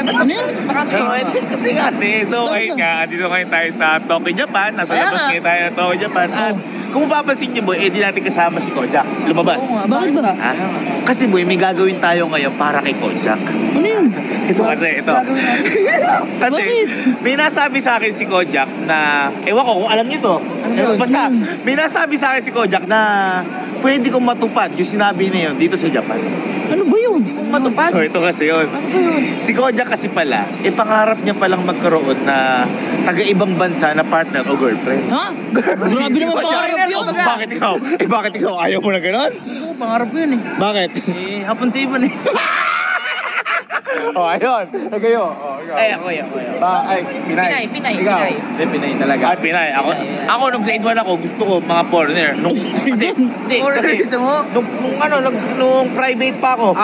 Ano yun? Kasi, so ayun nga, dito ngayon tayo sa Tokyo, Japan. Nasa labas ngayon tayo ng Tokyo, Japan. At kung mapapansin niyo boy, di natin kasama si Kojak. Lumabas. Bakit ba? Kasi boy, may gagawin tayo ngayon para kay Kojak. Ano yun? Ito kasi, ito. Kasi, may nasabi sa akin si Kojak na, ewan ko kung alam niyo to. Basta, may nasabi sa akin si Kojak na pwede kong matupad yung sinabi niya yun dito sa Japan. Ano ba yun? Matupad? So, ito kasi yun. Si Kojak kasi pala, pangarap niya palang magkaroon na taga-ibang bansa na partner o girlfriend. Ha? Grabe naman pangarap yun. Bakit ikaw? Bakit ikaw? Ayaw mo na gano'n? Oo, pangarap ko yun eh. Bakit? Hapon sa iban eh. Ayun. Kayo. Ay, ako. Ay, Pinay. Ikaw? Hindi, Pinay talaga. Ay, Pinay. Ako nung grade 1 ako, gusto ko mga foreigner. Kasi gusto mo? Nung private pa ako.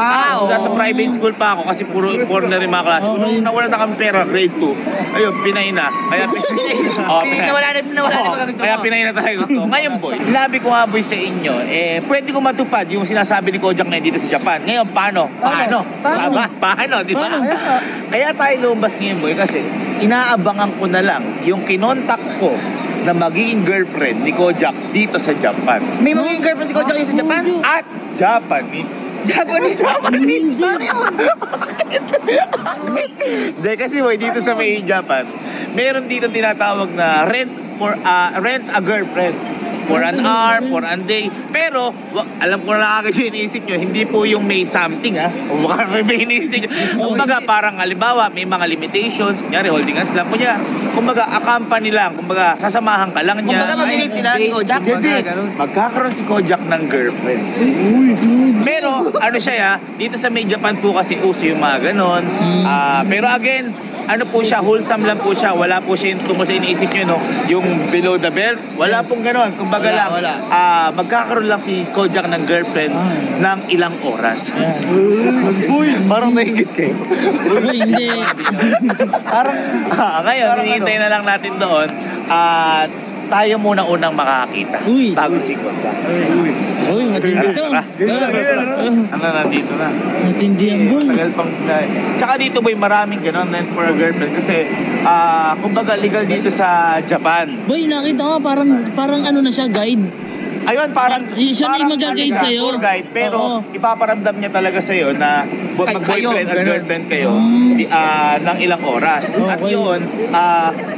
Nasa private school pa ako kasi puro foreigner yung mga klase. Nung nawala na kami pera, grade 2. Ayun, Pinay na. Kaya Nawala na gusto mo. Kaya Pinay na tayo gusto. Ngayon boy, sinabi ko nga boy sa inyo, pwede ko matupad yung sinasabi ni Kojak ngayon dito sa Japan. Ngayon, paano? Paano, di ba? Kaya tayo lumabas ngayon boy kasi inaabangan ko na lang yung kinontak ko na magiging girlfriend ni Kojak dito sa Japan. May magiging girlfriend si Kojak sa Japan? At Japanese. Hindi kasi boy, dito sa may Japan, meron dito tinatawag na rent a girlfriend. For an hour, for a day. Pero, alam ko na agad yung iniisip nyo, hindi po yung may something o baka may iniisip nyo. Kumbaga, parang halimbawa, may mga limitations, kunyari, holding hands lang, kunyari, kumbaga, accompany lang, kumbaga, sasamahan ka lang niya. Kumbaga, mag-inip sila ni Kojak. Hindi, magkakaroon si Kojak ng girlfriend. Pero, ano siya dito sa may Japan po kasi uso yung mga ganon. Pero again, ano po siya, wholesome lang po siya. Wala po siya yung tungkol sa iniisip nyo, no? Yung below the belt. Wala pong ganon. Kumbaga lang, magkakaroon lang si Kojak ng girlfriend ng ilang oras. Uy, parang nainggit kayo. Hindi. Parang, ngayon, hinihintay na lang natin doon. At tayo muna unang makakita. Bago si Kojak. Uy, matindi to. Ano, nandito na. Matindi ang boy. Tagal pang tsaka dito boy, maraming ganon meant for a girlfriend kasi kumbaga legal dito sa Japan. Boy, nakita ko parang ano na siya, guide. Ayun, parang siya na yung mag-guide sa'yo. Tour guide, pero ipaparamdam niya talaga sa'yo na mag-boyfriend at girlfriend kayo ng ilang oras. At yun,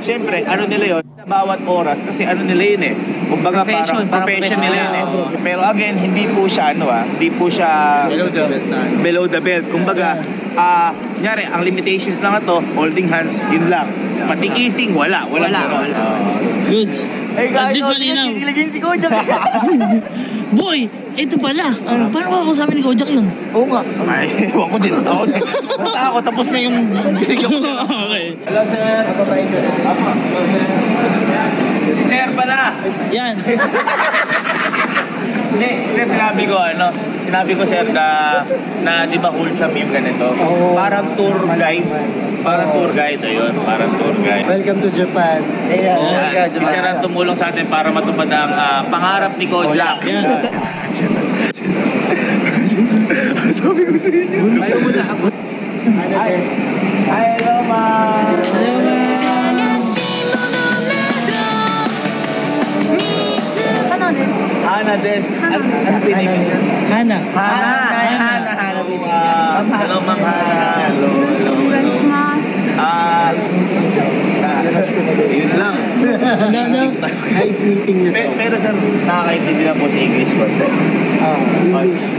syempre, ano nila yun, bawat oras, kasi ano nila yun kumbaga parang profession nila yun Pero again, hindi po siya hindi po siya below the belt. Kumbaga, nyari, ang limitations lang ito, holding hands, yun lang. Pati kissing, wala. Good. Hey guys, At least malinaw. Nilagyan si Kojak. Boy, ito pala. Paano ko kausapin ni Kojak yun? Oo nga. Ay, ewan ko din. Ako, tapos na yung binigyan ko. Okay. Hello, sir. Ako tayo, sir. Si sir pala. Yan. Hindi, sir, sinabi ko, sir, na di ba wholesome yung ganito? Parang tour guide. Parang tour guide, ayun. Parang tour guide. Welcome to Japan. Isa na tumulong sa atin para matupad ang pangarap ni Kojak. Sabi ko sa inyo. Ayaw mo na. Hello, ma'am. Hana des. Ano pinigil siya? Hana. Hana. Hello, ma'am. Hello. Yun lang. Nice meeting you. Pero sir, nakakaintindi na po sa English po.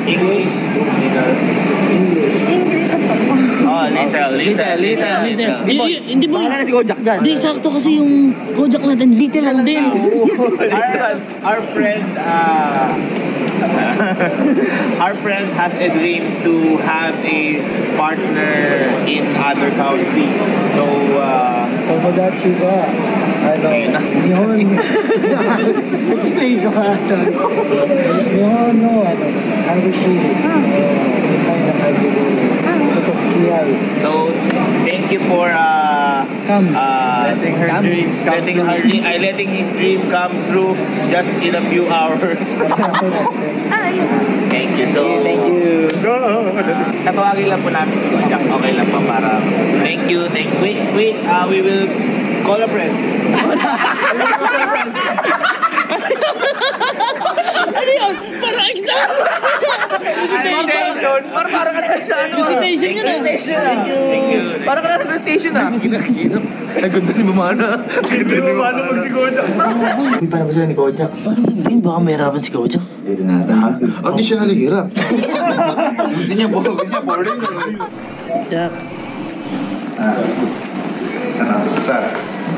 English. Little. Hindi boy. Wala na si Kojak dyan. Hindi, sakto kasi yung Kojak natin, literal din. Our friend has a dream to have a partner in other country. So, Tomodachi ba? Yun. Explain ko ha. Yun, Harushi. So, thank you for letting his dream come true just in a few hours. Thank you. So, Thank you. tatawagin lang po namin si Kojak. Okay lang po para thank Wait, we will call a friend. Ano yun? Parang exam! Presentation. Parang ka na sa ano. Presentation yun ah. Presentation ah. Thank you. Parang ka na sa station ah. Naganda ni Mamana. Naganda ni Mamana magsigoda. Hindi pa na gusto ni Kojak. Parang baka mahirapan si Kojak. Dito na ata. Di siya nalihirap. Gusto niya boarding. Jack. Sir.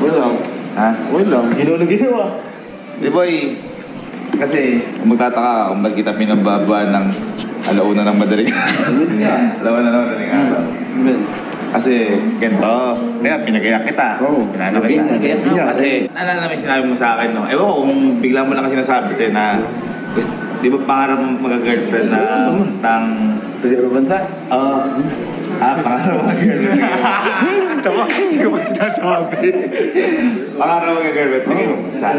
Wala. Ha? Wala. Ginawa. Di boy, kasi magtataka kung ba't kita pinababa ng alauna ng madaling alauna ng madaling araw. Kasi ganito, kaya pinagayak kita. Oo. Pinano kita. Pinagayak niya. Kasi naalala mo yung sinabi mo sa akin, no? Ewan ko kung bigla mo lang kasi nasabi ito na di ba pangarap mo mag-girlfriend na tang... Taga bansa? Oo. Pangarap mo mag-girlfriend. Tama, hindi ko ba sinasabi? Pangarap mo mag-girlfriend. Sige mo, saan?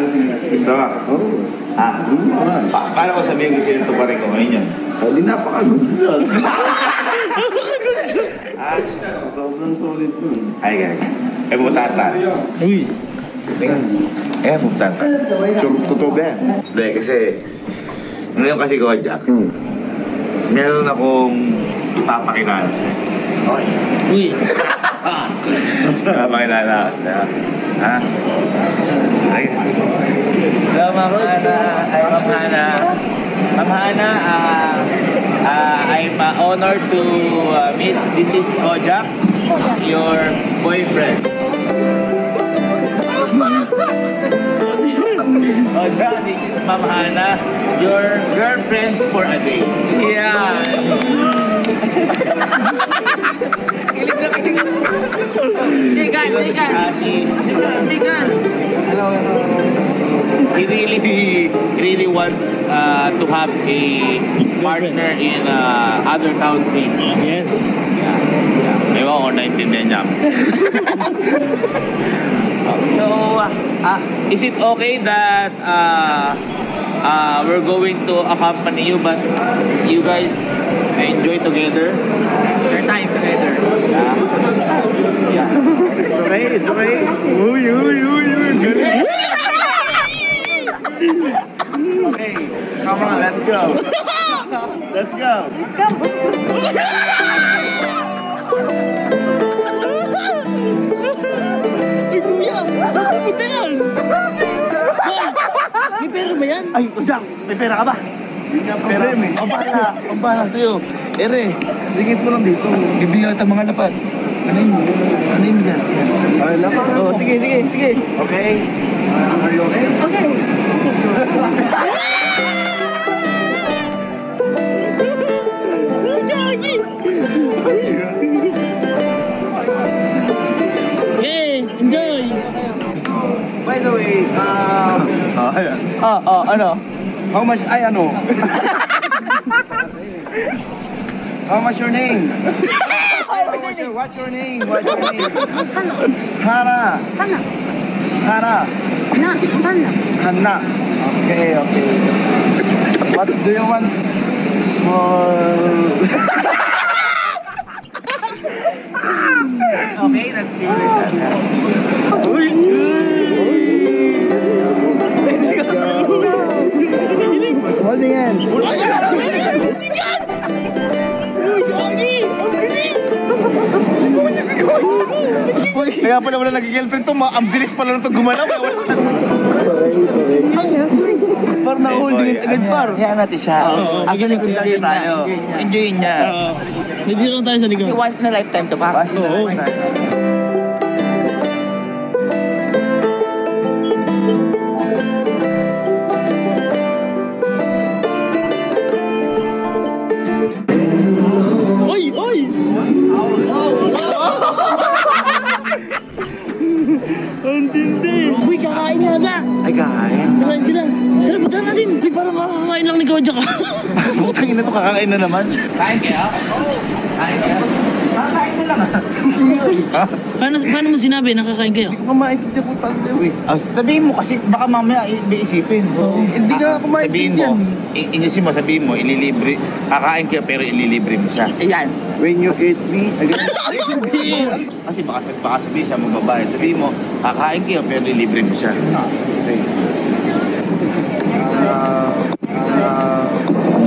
Gusto mo? Oo. Paano ko sabihin gusto yung tuparin ko ngayon yun? Hindi napakagusto. Ah, Sobrang solid nun. ay, gano'n. Eh, putata. Uy. Eh, putata. Totoo ba yan? Hindi, kasi ngayon kasi Kojak, Hmm. meron akong ipapakilala sa'yo. Okay. Uy. Ipapakilala ako sa'yo. Ha? Ay. Hello, Ma'am Hana. Ay, Ma'am Hana. Ma'am Hana, I'm honored to meet. This is Kojak, your boyfriend. Kojak, this is Ma'am Hana, your girlfriend for a day. Yeah. Kilig na kilig. Sigan, sigan. Sigan. He really wants to have a partner in other country. Yes. Yeah. Ewan ko naintindihan niya. So, is it okay that we're going to accompany you, but you guys enjoy together? Your time together. Yeah. It's okay, it's okay. Uy. Galing. Okay, come on, let's go. Let's go. Uy, kuya! Saan pupunta yan? Hoy! May pera ba yan? Ay, Kojak, may pera ka ba? Pera eh. Ang bahala sa'yo. Ere, ringit mo lang dito. Bibigyan kita mga lapat. Ano yun dyan? Yan. Ay, lapat. Oh, sige. Okay. Are you okay? Gagi! Okay, enjoy! By the way, Ano? how much, how much your name? What's your name? Hana. Hanna. Okay. What do you want for... Okay, that's serious. Holding hands. Uy, Gagi! Ang bilis! Kaya pala wala nag-girlfriend to, ang bilis pala na to gumalaw. Parang na-holding hands agad par. Hayaan natin siya. Asa likod lang tayo. Enjoyin niya. Hindi lang tayo sa likod. Kasi once in a lifetime to pa. Oo. Oy! Ang tindi! Uy, kakain nga na! Ay, kakain. Tara, Angela! Tara, punta na din! Uy, parang kakakain lang ni Kojak ka. Putang ina to, kakain na naman. Kain kaya? Kain mo lang ah. Paano mo sinabi nakakain kayo? Hindi ko maintindihan po tayo eh. Sabihin mo kasi baka mamaya may isipin. Hindi ka ako Sabihin mo, maintindihan. sabihin mo, ililibre. Kakain kayo pero ililibre mo siya. Ayan. When you eat me, again. Kasi baka sabihin siya mababae. Sabihin mo, kakain kayo pero libre mo siya. Okay.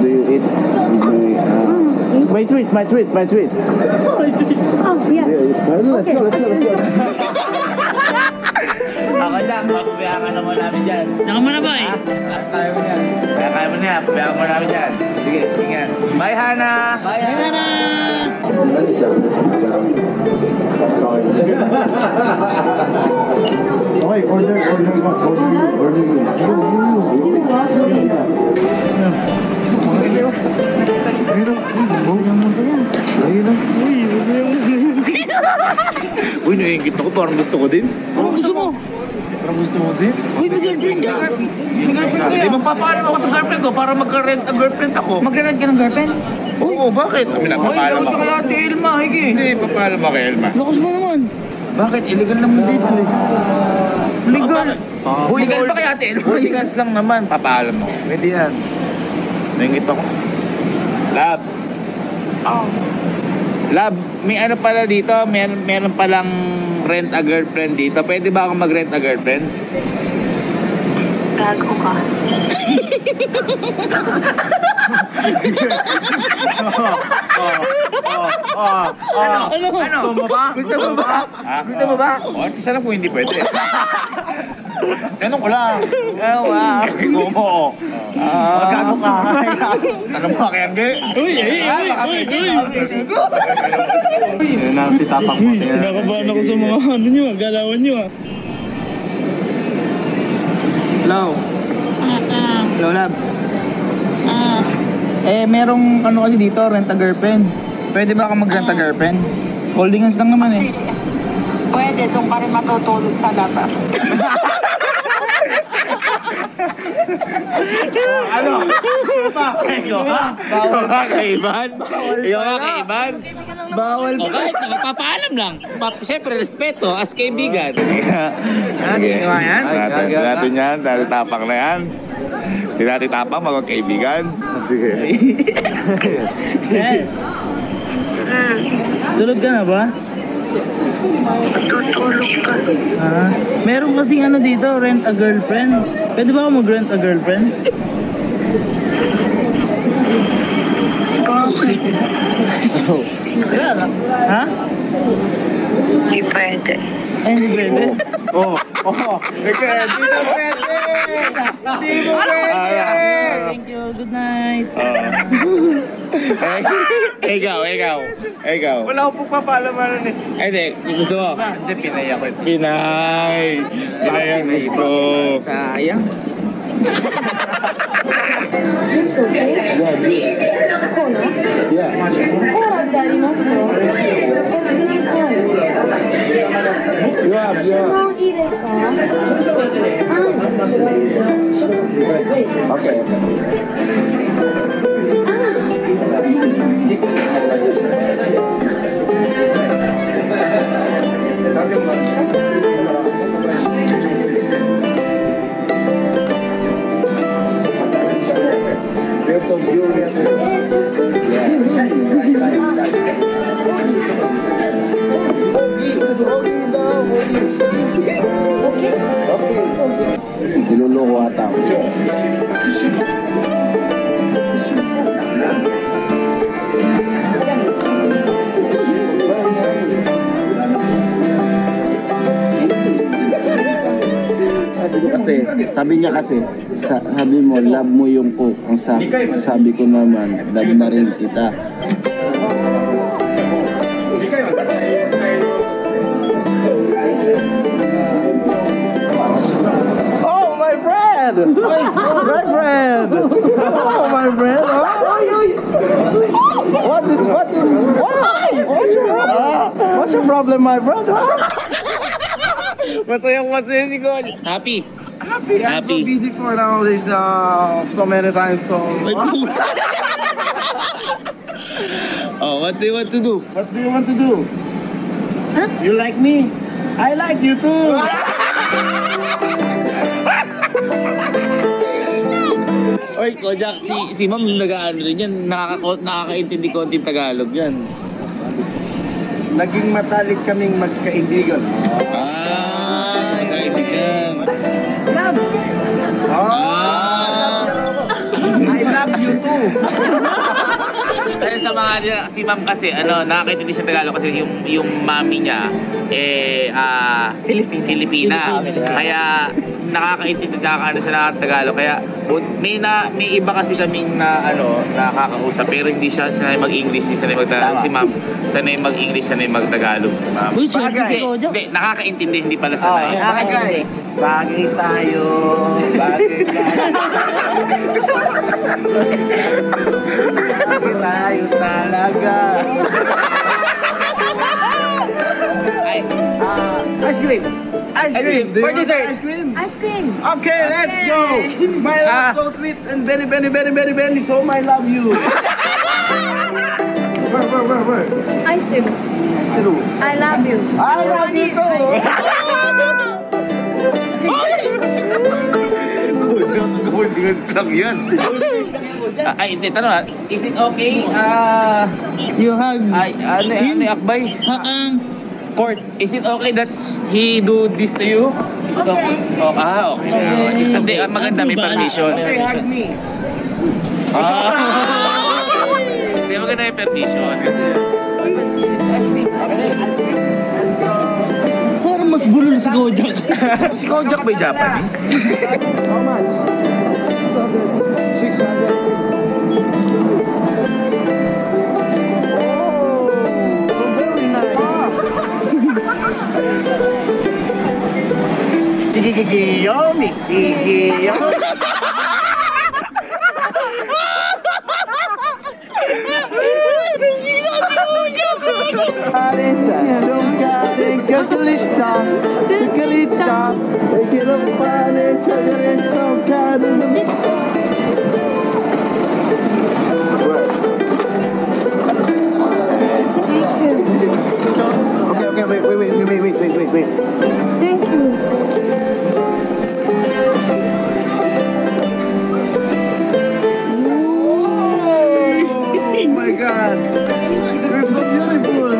Do you eat? My treat. Oh, yeah. Let's go. Ako dyan, papabayaan ka naman namin dyan. Naka mo na ba eh? Kaya mo na yan, pabayaan mo namin dyan. Sige, ingat. Bye, Hana! Bye, Hana! Okay, order Uy, naiingit ako. Parang gusto ko din. Anong gusto mo? Parang gusto mo din? Uy, may girlfriend ka. Hindi, magpapaalam ako sa girlfriend ko para magka-rent a girlfriend ako. Mag-rent ka ng girlfriend? Oo, bakit? Pinapapaalam ako. kaya Ate Elma, higi. Hindi, papaalam ako kay Elma. Lakas mo naman. Bakit? Illegal naman dito eh. Legal. Illegal ba kaya Ate Elma? Hooligas lang naman. Papaalam mo. Pwede yan. Nangingit ako. Lab. Lab, may ano pala dito, meron palang rent a girlfriend dito. Pwede ba ako mag-rent a girlfriend? Gago ka. Ano? Gusto mo ba? Gusto mo ba? Oh, isa lang kung hindi pwede. Tanong ko lang. Ikaw mo. Gago ka. Tanong mo kay Angge. Uy, Yan ang titapak mo. Kinakabahan ako sa mga ano nyo, galawan nyo ah. Hello. Hello, lab. Merong ano kasi dito, rent a girlfriend. Pwede ba ako mag-rent a girlfriend? Holding hands lang naman eh. Pwede, doon ka rin matutulog sa labas. Bawal ka kay Ivan? Ikaw ka kay Ivan? Bawal O kahit nakapapaalam lang. Siyempre, respeto as kaibigan. ginawa yan? Natin yan, dahil tapak na yan. Hindi natin tapak, magkakaibigan. Sige. Yes. Tulog ka na ba? Tutulog ka. Meron kasing ano dito, rent a girlfriend. Pwede ba ako mag-rent a girlfriend? Bakit? Ha? Hindi pwede. Ay, hindi pwede. Thank you, good night. Ikaw. Wala ko po papalamanan eh. Hindi, gusto mo? Hindi, pinay ako eh. Pinay ang gusto. Sayang. Just okay? Kono? Yeah. コーラってありますか？お作りしたい。 Yeah. いいですか？はい。 Okay. There's some beauty. Niloloko ata ako. Sabi niya kasi, sabi mo, love mo yung cook. Ang sabi ko naman, love na rin kita. Oh, my friend! My friend! Oh, my friend! What's your problem, my friend? Masaya si Col. Happy. Happy. I'm so Happy. busy for nowadays so many times. So. Oh, what do you want to do? What do you want to do? Huh? You like me? I like you too. Oy, Kojak, si Ma'am nag-aano din yan, nakakaintindi konting Tagalog yan. naging matalik kaming magkaibigan. Kaibigan. I love you too. Kaya sa mga si ma'am kasi nakakaintindi siya Tagalog kasi yung mami niya Filipina. Kaya nakakaintindi siya ng Tagalog. Kaya may iba kasi kaming nakakausap pero hindi siya sanay mag-English, hindi sanay mag-Tagalog. Si ma'am sanay mag-English, sanay mag-Tagalog si ma'am. Uy, swerte si Kojak. Hindi, nakakaintindi, hindi pala sanay. Bagay tayo. Bagay tayo talaga. Ice cream. Ice cream. For dessert. Ice cream. Okay, let's go. My love so sweet and very, very, very, very, very so I love you. Where? Ice cream. I love you. I love you too. Lang yan. Ay, hindi, tanong is it okay? You hug. Ano yung akbay? Court, is it okay that he do this to you? Is it okay? Okay. Hindi, maganda, may permission. Okay, hug me. Hindi, maganda may permission. Parang mas bulol si Kojak. Si Kojak ba yung Japanese? How much? 600. Gigigiyomi, gigiyomi. Okay, wait. Thank you. Oh my God! You're so beautiful,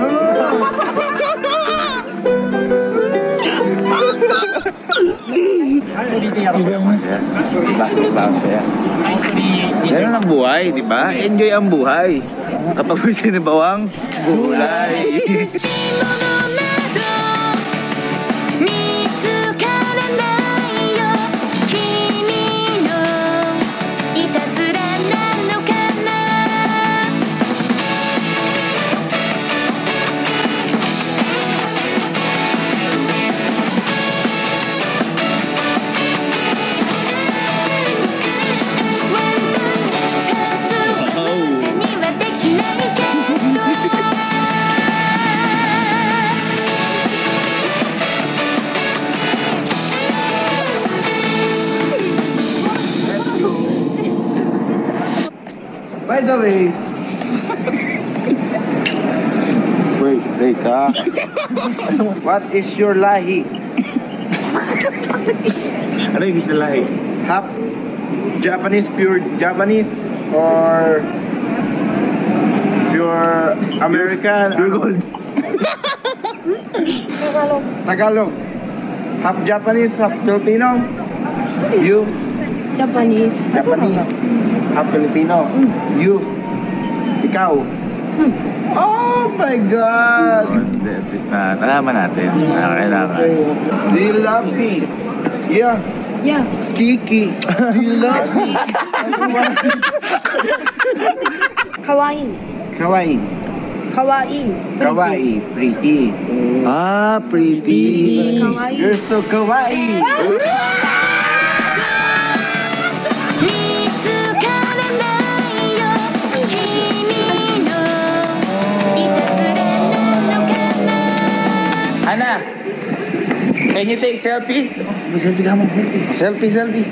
Ganun ang buhay, di ba? Enjoy ang buhay. Kapag may sinibawang gulay. 見つからないよ君のいたずらなのかな チャンスはあなたにはできないけど By the way, wait, what is your lahi? Ano yung gusto lahi? Half Japanese, pure Japanese, or pure American? Pure gold. Tagalog. Half Japanese, half Filipino. You? Japanese. Half Filipino. You? Ikaw? Oh my God! Hindi, at least na nalaman natin na kailangan. Do you love me? Yeah. Yeah. Kiki. Do you love me? Kawaii. Kawaii. Kawaii. Kawaii. Pretty. Pretty. Kawaii. You're so kawaii. 見つからないよ君のいたずらなのかな Ana, can you take selfie? Selfie ka mo. Selfie.